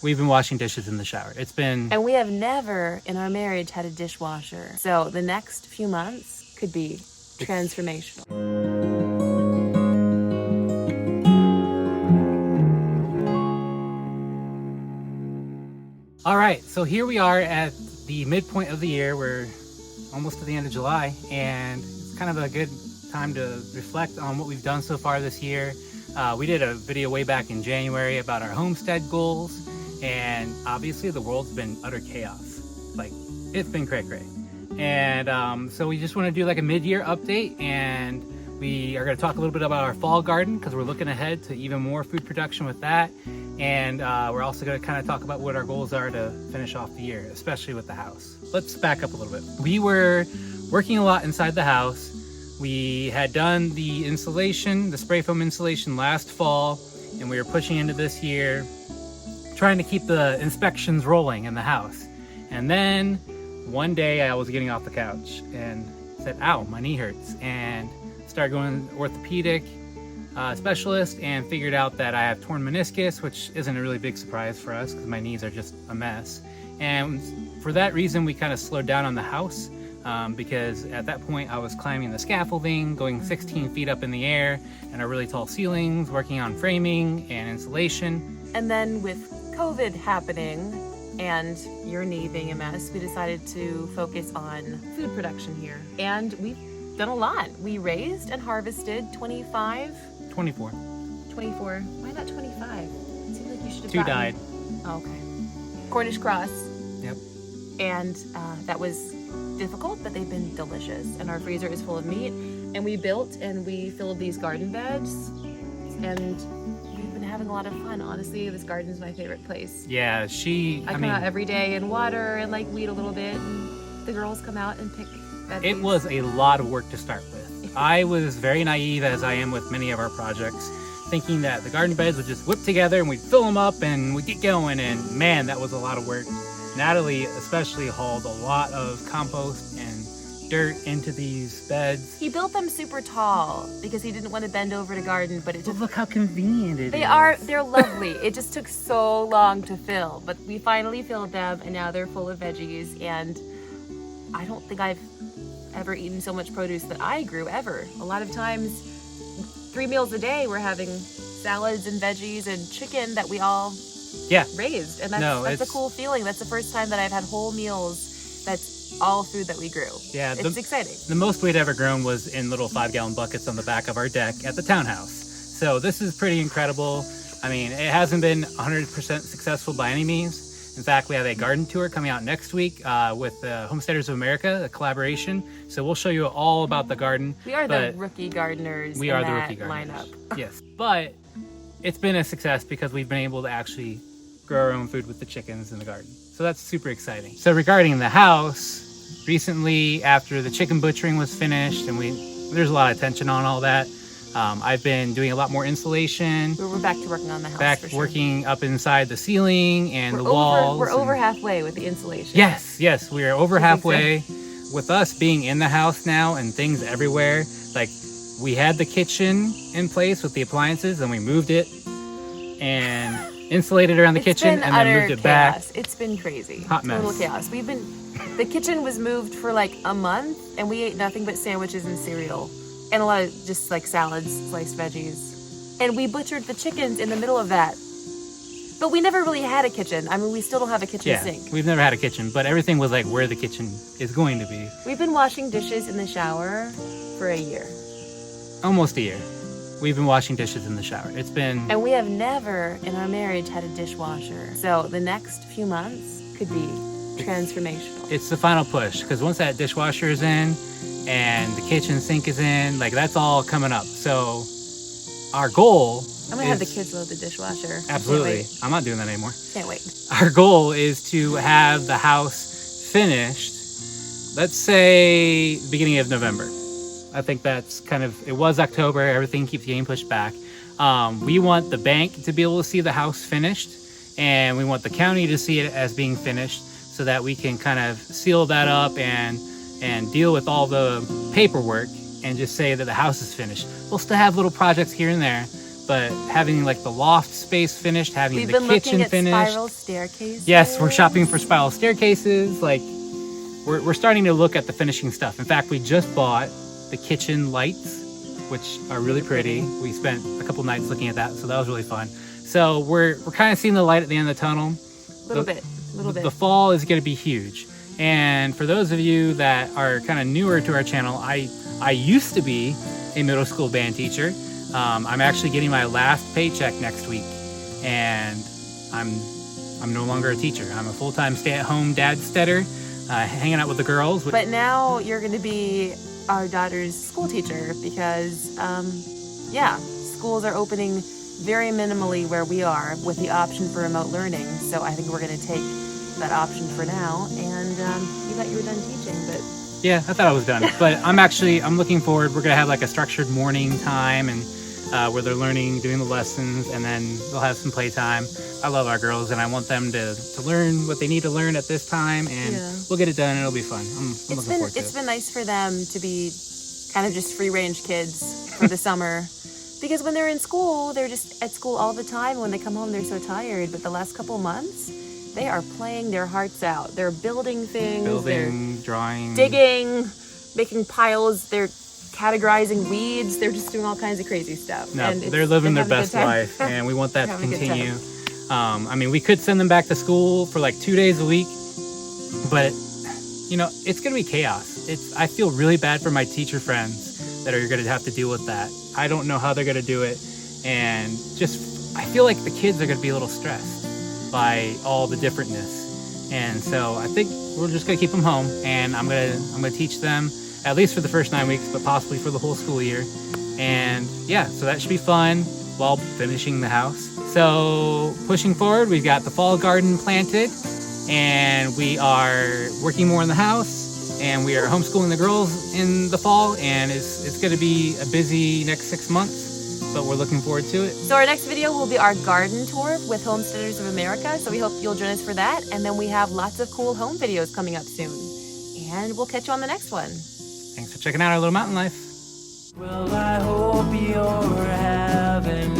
We've been washing dishes in the shower. It's been... And we have never in our marriage had a dishwasher. So the next few months could be transformational. All right, so here we are at the midpoint of the year. We're almost to the end of July, and it's kind of a good time to reflect on what we've done so far this year. We did a video way back in January about our homestead goals, and obviously the world's been utter chaos. Like, it's been cray-cray. And so we just want to do like a mid-year update, and we are going to talk a little bit about our fall garden because we're looking ahead to even more food production with that. And we're also going to kind of talk about what our goals are to finish off the year, especially with the house. Let's back up a little bit. We were working a lot inside the house. We had done the insulation, the spray foam insulation last fall, and we were pushing into this year, trying to keep the inspections rolling in the house. And then one day I was getting off the couch and said, ow, my knee hurts, and started going to orthopedic specialist and figured out that I have torn meniscus, which isn't a really big surprise for us because my knees are just a mess. And for that reason, we kind of slowed down on the house because at that point I was climbing the scaffolding, going 16 feet up in the air and our really tall ceilings, working on framing and insulation. And then with COVID happening and your knee being a mess, we decided to focus on food production here. And we've done a lot. We raised and harvested 24. Why not 25? It seems like you should have 2 died. Oh, okay. Cornish cross. Yep. And that was difficult, but they've been delicious. And our freezer is full of meat. And we built and we filled these garden beds. And we've been having a lot of fun. Honestly, this garden is my favorite place. Yeah, I come out every day and water and like weed a little bit. And the girls come out and pick veggies. It was a lot of work to start with. I was very naive, as I am with many of our projects, thinking that the garden beds would just whip together and we'd fill them up and we'd get going, and man, that was a lot of work. Natalie especially hauled a lot of compost and dirt into these beds. He built them super tall because he didn't want to bend over to garden, but it just... Look how convenient it is. They're lovely. It just took so long to fill, but we finally filled them and now they're full of veggies, and I don't think I've ever eaten so much produce that I grew ever. A lot of times 3 meals a day we're having salads and veggies and chicken that we all raised, and that's a cool feeling. That's the first time that I've had whole meals that's all food that we grew. Yeah, it's exciting. The most we'd ever grown was in little 5-gallon buckets on the back of our deck at the townhouse. So this is pretty incredible. I mean, it hasn't been 100% successful by any means. In fact, we have a garden tour coming out next week with Homesteaders of America, a collaboration. So we'll show you all about the garden. We are the rookie gardeners. We are the rookie gardeners. Lineup. Yes, but it's been a success because we've been able to actually grow our own food with the chickens in the garden. So that's super exciting. So regarding the house, recently after the chicken butchering was finished, and there's a lot of tension on all that, I've been doing a lot more insulation. We're back to working on the house. Back working up inside the ceiling and the walls. We're over halfway with the insulation. Yes, we are over halfway. With us being in the house now and things everywhere, like we had the kitchen in place with the appliances and we moved it and insulated around the kitchen and then moved it back. It's been crazy. Hot mess. Total chaos. The kitchen was moved for like a month and we ate nothing but sandwiches and cereal. And a lot of just like salads, sliced veggies. And we butchered the chickens in the middle of that. But we never really had a kitchen. I mean, we still don't have a kitchen sink. We've never had a kitchen, but everything was like where the kitchen is going to be. We've been washing dishes in the shower for a year. Almost a year. We've been washing dishes in the shower. It's been... And we have never in our marriage had a dishwasher. So the next few months could be transformational. It's the final push, because once that dishwasher is in, and the kitchen sink is in, like that's all coming up. So our goal I'm gonna have the kids load the dishwasher. Absolutely. I'm not doing that anymore. Can't wait. Our goal is to have the house finished, let's say beginning of November. I think that's it was October, everything keeps getting pushed back. We want the bank to be able to see the house finished, and we want the county to see it as being finished so that we can kind of seal that up and deal with all the paperwork and just say that the house is finished. We'll still have little projects here and there, but having like the loft space finished, having We've the been looking kitchen at finished. spiral staircases. Yes, we're shopping for spiral staircases. Like we're starting to look at the finishing stuff. In fact, we just bought the kitchen lights, which are really pretty. We spent a couple nights looking at that, so that was really fun. So we're kind of seeing the light at the end of the tunnel. A little bit. The fall is going to be huge. And for those of you that are kind of newer to our channel, I used to be a middle school band teacher. I'm actually getting my last paycheck next week, and I'm no longer a teacher. I'm a full-time stay-at-home dad-steader, hanging out with the girls. But now you're going to be our daughter's school teacher because, schools are opening very minimally where we are with the option for remote learning. So I think we're going to take that option for now. And you thought you were done teaching, but yeah, I thought I was done. But I'm looking forward. We're going to have like a structured morning time and where they're learning, doing the lessons, and then they'll have some playtime. I love our girls, and I want them to learn what they need to learn at this time, and we'll get it done, and it'll be fun. I'm looking forward to it. It's been nice for them to be kind of just free-range kids for the summer. Because when they're in school, they're just at school all the time. When they come home, they're so tired. But the last couple months, they are playing their hearts out. They're building things. They're drawing. Digging, making piles. They're categorizing weeds. They're just doing all kinds of crazy stuff. No, they're living their best life, and we want that to continue. I mean, we could send them back to school for like 2 days a week, but it's going to be chaos. I feel really bad for my teacher friends that are going to have to deal with that. I don't know how they're going to do it, and I feel like the kids are going to be a little stressed by all the differentness. And so I think we're just going to keep them home, and I'm going to teach them at least for the first 9 weeks, but possibly for the whole school year. And so that should be fun while finishing the house. So pushing forward, we've got the fall garden planted, and we are working more in the house, and we are homeschooling the girls in the fall, and it's going to be a busy next 6 months, but we're looking forward to it. So our next video will be our garden tour with Homesteaders of America, so we hope you'll join us for that. And then we have lots of cool home videos coming up soon, and we'll catch you on the next one. Thanks for checking out our little mountain life. Well, I hope you're having